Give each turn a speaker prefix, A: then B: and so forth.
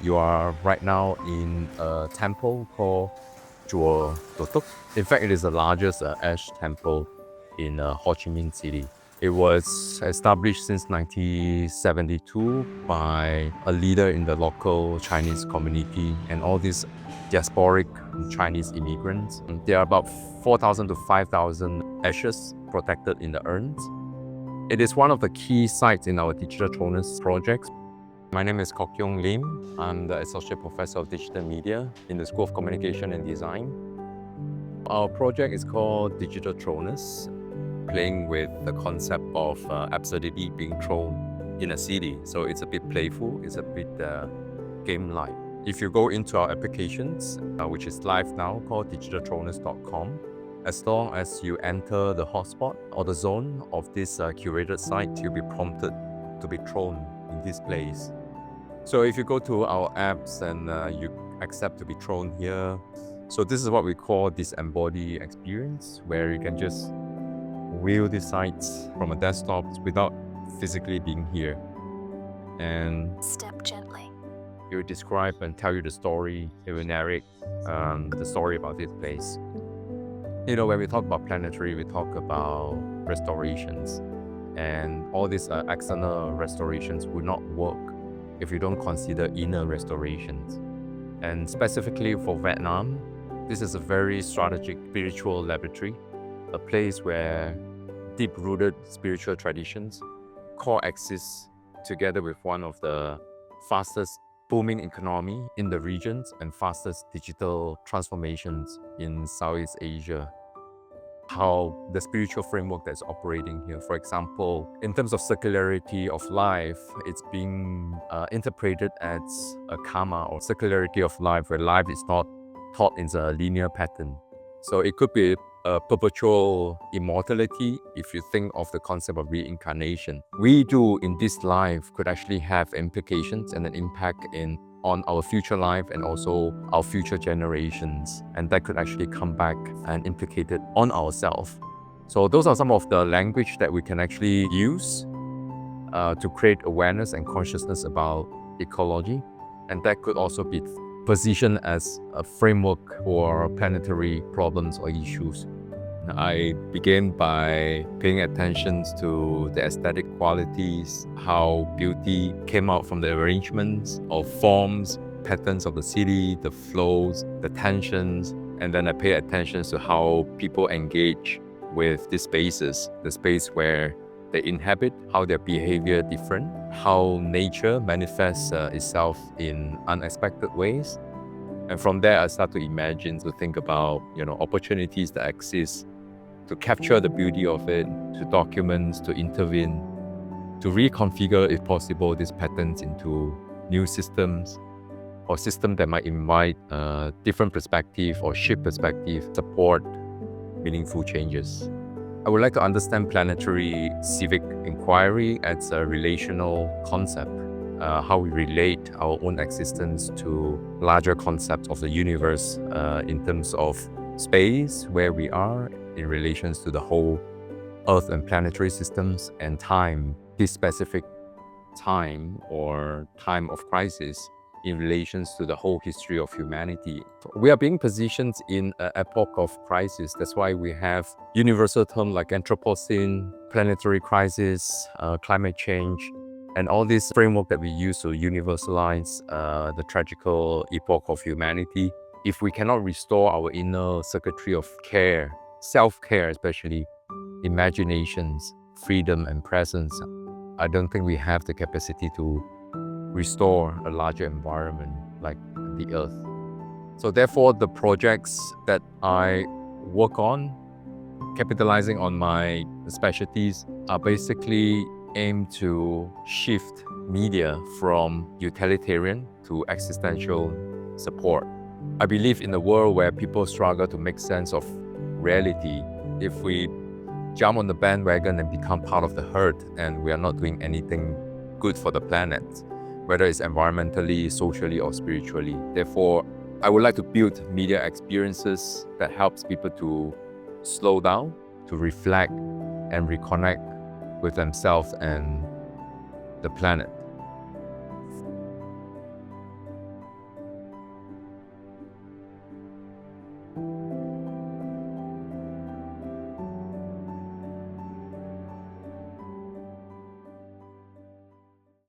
A: You are right now in a temple called Chùa Tổ Túc. In fact, it is the largest ash temple in Ho Chi Minh City. It was established since 1972 by a leader in the local Chinese community and all these diasporic Chinese immigrants. There are about 4,000 to 5,000 ashes protected in the urns. It is one of the key sites in our digital Tronus projects. My name is Kok Yoong. I'm the Associate Professor of Digital Media in the School of Communication and Design. Our project is called Digital Tronus, playing with the concept of absurdity being thrown in a city. So it's a bit playful, it's a bit game-like. If you go into our applications, which is live now, called digitaltronus.com, as long as you enter the hotspot or the zone of this curated site, you'll be prompted to be thrown in this place. So if you go to our apps and you accept to be thrown here, so this is what we call this embodied experience, where you can just view the sites from a desktop without physically being here. And
B: step gently.
A: It will describe and tell you the story. It will narrate the story about this place. You know, when we talk about Planetary, we talk about restorations. And all these external restorations will not work if you don't consider inner restorations. And specifically for Vietnam, this is a very strategic spiritual laboratory, a place where deep-rooted spiritual traditions coexist together with one of the fastest booming economy in the regions and fastest digital transformations in Southeast Asia. How the spiritual framework that's operating here, for example, in terms of circularity of life, it's being interpreted as a karma or circularity of life, where life is not taught in a linear pattern. So it could be a perpetual immortality if you think of the concept of reincarnation. We do in this life could actually have implications and an impact on our future life and also our future generations. And that could actually come back and implicate it on ourselves. So those are some of the language that we can actually use to create awareness and consciousness about ecology. And that could also be positioned as a framework for planetary problems or issues. I began by paying attention to the aesthetic qualities, how beauty came out from the arrangements of forms, patterns of the city, the flows, the tensions, and then I pay attention to how people engage with these spaces, the space where they inhabit, how their behavior different, how nature manifests itself in unexpected ways. And from there, I start to imagine, to think about, opportunities that exist to capture the beauty of it, to document, to intervene, to reconfigure, if possible, these patterns into new systems or systems that might invite different perspective or shift perspective, support meaningful changes. I would like to understand planetary civic inquiry as a relational concept, how we relate our own existence to larger concepts of the universe in terms of space, where we are in relations to the whole Earth and planetary systems, and time, this specific time or time of crisis in relations to the whole history of humanity. We are being positioned in an epoch of crisis. That's why we have universal terms like Anthropocene, planetary crisis, climate change, and all this framework that we use to universalize the tragical epoch of humanity. If we cannot restore our inner circuitry of care, self-care especially, imaginations, freedom and presence, I don't think we have the capacity to restore a larger environment like the Earth. So therefore, the projects that I work on, capitalizing on my specialties, are basically aimed to shift media from utilitarian to existential support. I believe in a world where people struggle to make sense of reality, if we jump on the bandwagon and become part of the herd and we are not doing anything good for the planet, whether it's environmentally, socially, or spiritually. Therefore, I would like to build media experiences that helps people to slow down, to reflect and reconnect with themselves and the planet.